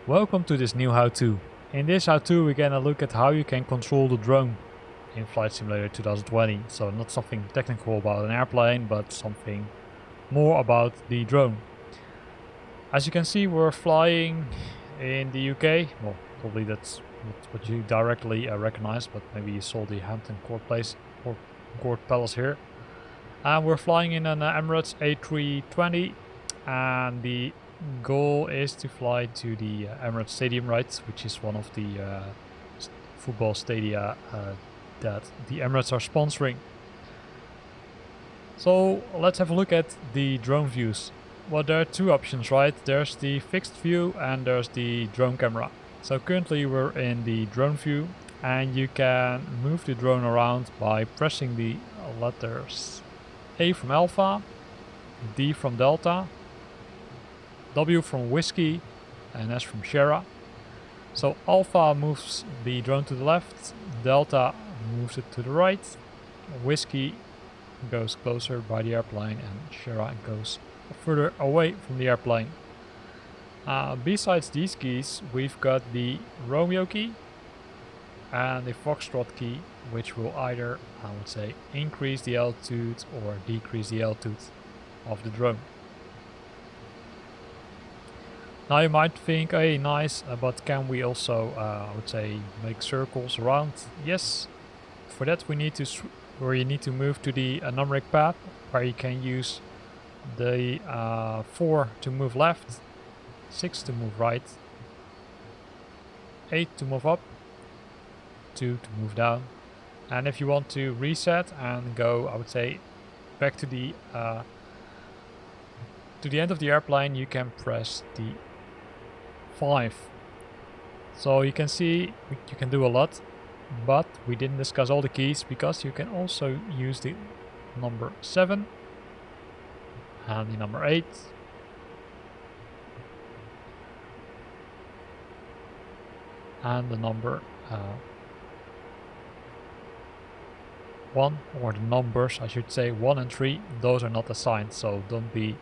Welcome to this new how-to. In this how-to we're gonna look at how you can control the drone in Flight Simulator 2020. So not something technical about an airplane, but something more about the drone. As you can see, we're flying in the UK. Well, probably that's not what you directly recognize, but maybe you saw the Hampton Court Place or Court Palace here. And we're flying in an Emirates A320, and the goal is to fly to the Emirates Stadium, right, which is one of the football stadia that the Emirates are sponsoring. So let's have a look at the drone views. Well, there are two options, right? There's the fixed view and there's the drone camera. So currently we're in the drone view, and you can move the drone around by pressing the letters A from Alpha, D from Delta, W from Whiskey, and S from Sierra. So Alpha moves the drone to the left, Delta moves it to the right, Whiskey goes closer by the airplane, and Sierra goes further away from the airplane. Besides these keys, we've got the Romeo key and the Foxtrot key, which will either, I would say, increase the altitude or decrease the altitude of the drone. Now you might think, hey, nice, but can we also, I would say, make circles around? Yes. For that we need to you need to move to the numeric path, where you can use the 4 to move left, 6 to move right, 8 to move up, 2 to move down. And if you want to reset and go, I would say, back to the end of the airplane, you can press the 5. So you can see you can do a lot, but we didn't discuss all the keys, because you can also use the number 7 and the number 8 and the number 1, or the numbers I should say 1 and 3. Those are not assigned, so don't be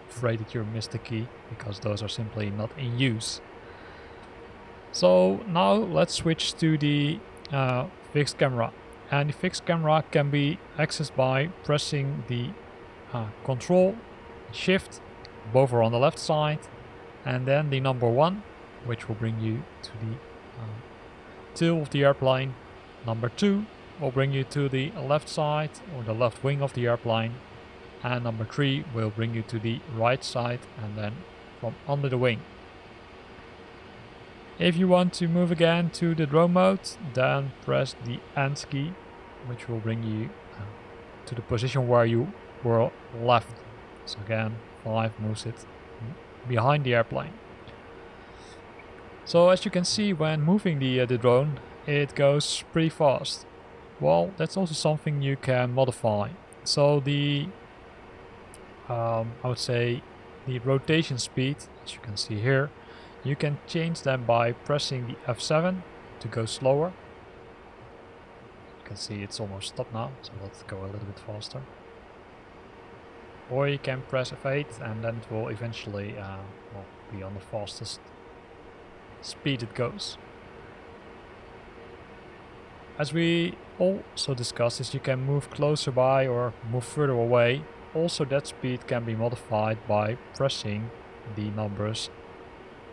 afraid that you missed a key, because those are simply not in use. So now let's switch to the fixed camera, and the fixed camera can be accessed by pressing the Control, Shift, both are on the left side, and then the number 1, which will bring you to the tail of the airplane. Number 2 will bring you to the left side or the left wing of the airplane, and number 3 will bring you to the right side and then from under the wing. If you want to move again to the drone mode, then press the End key, which will bring you to the position where you were left. So again, 5 moves it behind the airplane. So as you can see, when moving the drone, it goes pretty fast. Well, that's also something you can modify. So the I would say the rotation speed, as you can see here, you can change them by pressing the F7 to go slower. You can see it's almost stopped now, so let's go a little bit faster. Or you can press F8 and then it will eventually be on the fastest speed it goes. As we also discussed, is you can move closer by or move further away. Also that speed can be modified by pressing the numbers,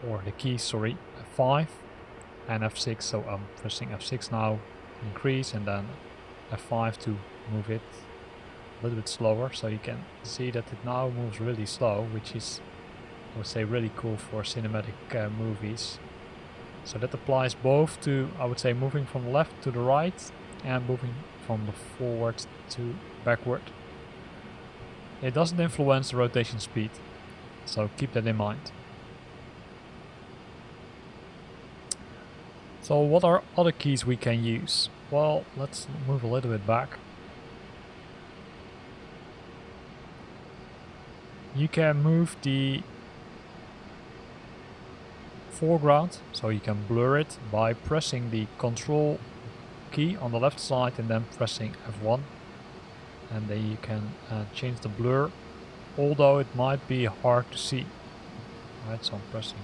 or the keys, sorry, F5 and F6. So I'm pressing F6 now, increase, and then F5 to move it a little bit slower. So you can see that it now moves really slow, which is, I would say, really cool for cinematic movies. So that applies both to, I would say, moving from left to the right and moving from the forward to backward. It doesn't influence the rotation speed, so keep that in mind. So what are other keys we can use? Well, let's move a little bit back. You can move the foreground, so you can blur it by pressing the Control key on the left side and then pressing F1, and then you can change the blur, although it might be hard to see. Right, so I'm pressing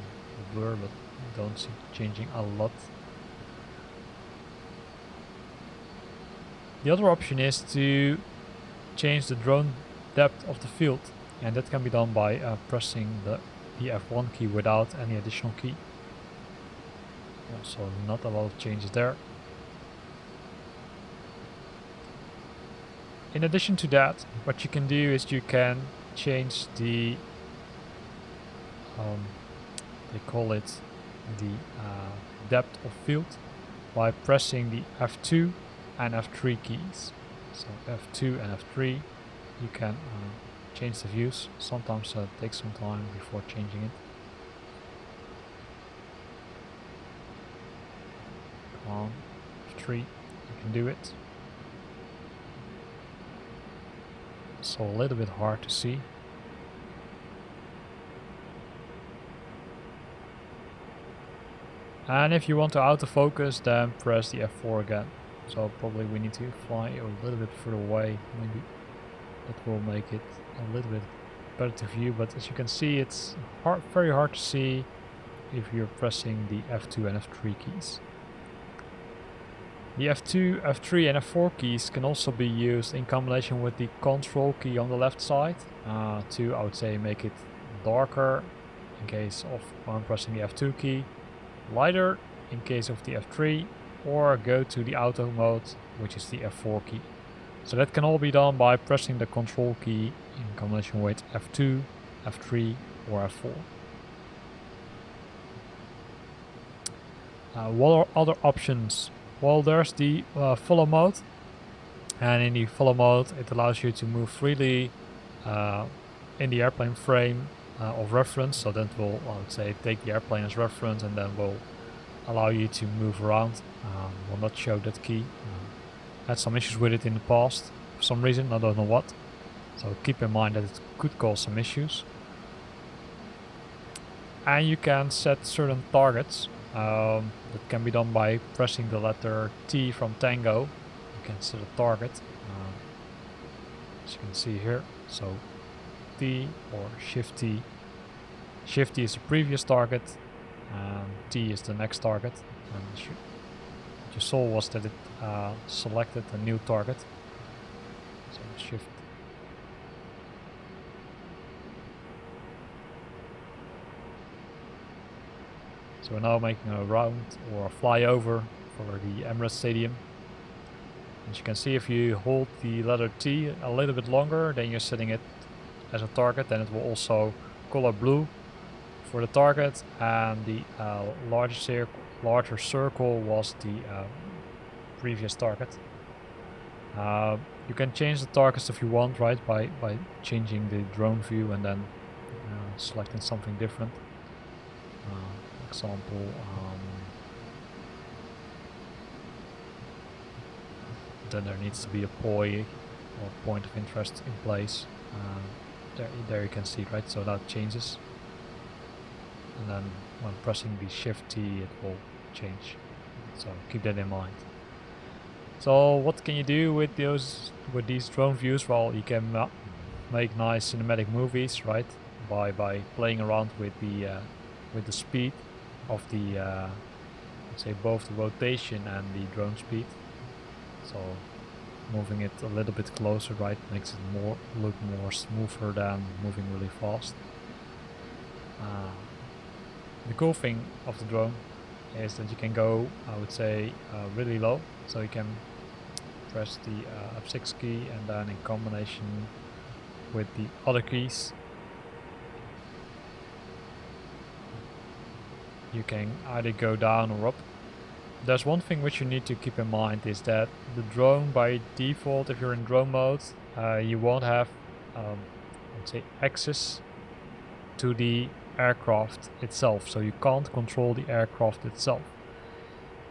blur, but don't see it changing a lot. The other option is to change the drone depth of the field, and that can be done by pressing the F1 key without any additional key. Also not a lot of changes there. In addition to that, what you can do is you can change the they call it the depth of field by pressing the F2 and F3 keys. So F2 and F3, you can change the views. Sometimes it takes some time before changing it. Come on, F3, you can do it. So a little bit hard to see. And if you want to autofocus, then press the F4 again. So probably we need to fly a little bit further away. Maybe that will make it a little bit better to view. But as you can see, it's very hard to see if you're pressing the F2 and F3 keys. The F2, F3 and F4 keys can also be used in combination with the control key on the left side to, I would say, make it darker in case of when pressing the F2 key, lighter in case of the F3, or go to the auto mode, which is the F4 key. So that can all be done by pressing the control key in combination with F2, F3 or F4. What are other options? Well, there's the follow mode, and in the follow mode it allows you to move freely in the airplane frame of reference. So that will, I would say, take the airplane as reference and then will allow you to move around. Will not show that key. Had some issues with it in the past for some reason, I don't know what. So keep in mind that it could cause some issues. And you can set certain targets. That can be done by pressing the letter T from Tango. You can set a target, as you can see here. So T or Shift T. Shift T is the previous target, and T is the next target. And what you saw was that it selected a new target. So Shift. So we're now making a round or a flyover for the Emirates Stadium. As you can see, if you hold the letter T a little bit longer, then you're setting it as a target, then it will also color blue for the target, and the larger circle was the previous target. You can change the targets if you want, right, by changing the drone view and then selecting something different. Example, then there needs to be a POI or point of interest in place. There you can see, right, so that changes, and then when pressing the Shift T it will change, so keep that in mind. So what can you do with these drone views? Well, you can make nice cinematic movies, right, by playing around with the speed of the let's say both the rotation and the drone speed. So moving it a little bit closer, right, makes it look more smoother than moving really fast. The cool thing of the drone is that you can go, I would say, really low. So you can press the F6 key and then in combination with the other keys you can either go down or up. There's one thing which you need to keep in mind is that the drone by default, if you're in drone mode, you won't have let's say access to the aircraft itself, so you can't control the aircraft itself.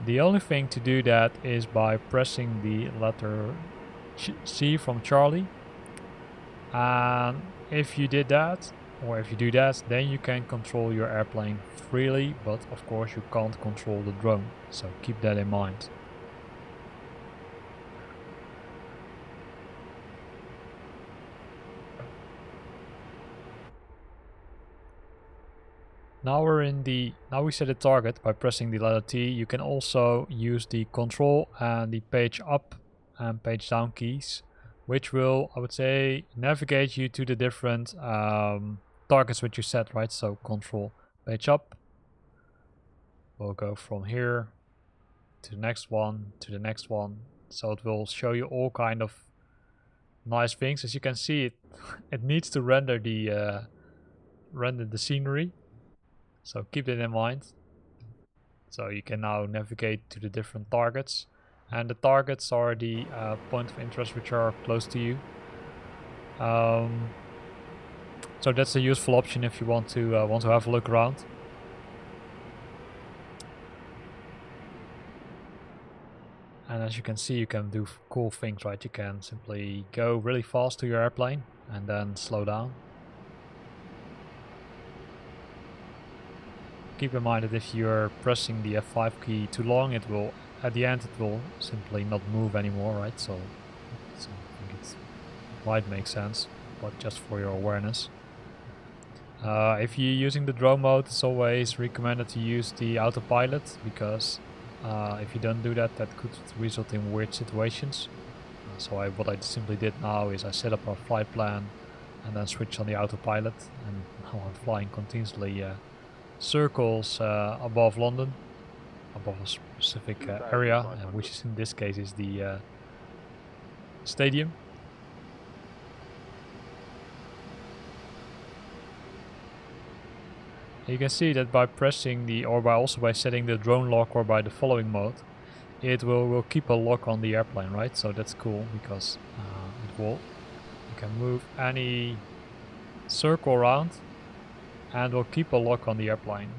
The only thing to do that is by pressing the letter C from Charlie, and if you did that, or if you do that, then you can control your airplane freely, but of course you can't control the drone, so keep that in mind. Now we set a target by pressing the letter T. You can also use the control and the page up and page down keys, which will, I would say, navigate you to the different targets which you set, right? So control page up, we'll go from here to the next one, to the next one. So it will show you all kind of nice things. As you can see, it needs to render the scenery. So keep that in mind. So you can now navigate to the different targets. And the targets are the point of interest which are close to you. So that's a useful option if you want to have a look around. And as you can see, you can do cool things, right? You can simply go really fast to your airplane and then slow down. Keep in mind that if you're pressing the F5 key too long, it will, at the end, it will simply not move anymore, right? So I think it might make sense, but just for your awareness. If you're using the drone mode, it's always recommended to use the autopilot, because if you don't do that, that could result in weird situations. So what I simply did now is I set up a flight plan and then switched on the autopilot, and now I'm flying continuously circles above London, above a specific area, which is in this case is the stadium. You can see that by pressing by setting the drone lock or by the following mode, it will keep a lock on the airplane, right? So that's cool, because you can move any circle around and will keep a lock on the airplane.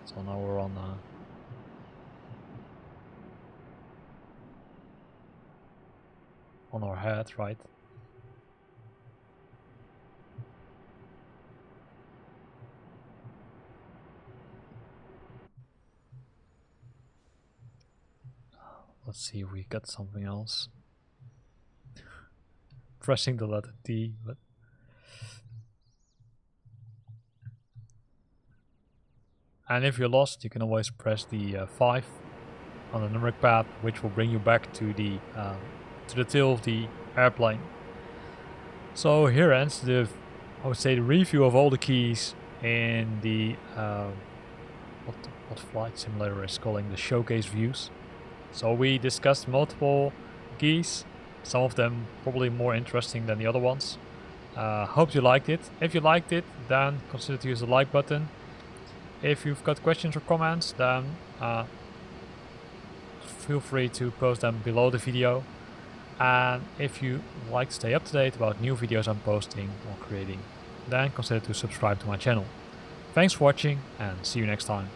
So now we're on our head, right? Let's see if we got something else. Pressing the letter T, but and if you're lost, you can always press the 5 on the numeric pad, which will bring you back to the tail of the airplane. So here ends the review of all the keys in the what flight simulator is calling the showcase views. So we discussed multiple keys, some of them probably more interesting than the other ones. Hope you liked it. If you liked it, then consider to use the like button. If you've got questions or comments, then feel free to post them below the video. And if you like to stay up to date about new videos I'm posting or creating, then consider to subscribe to my channel. Thanks for watching, and see you next time.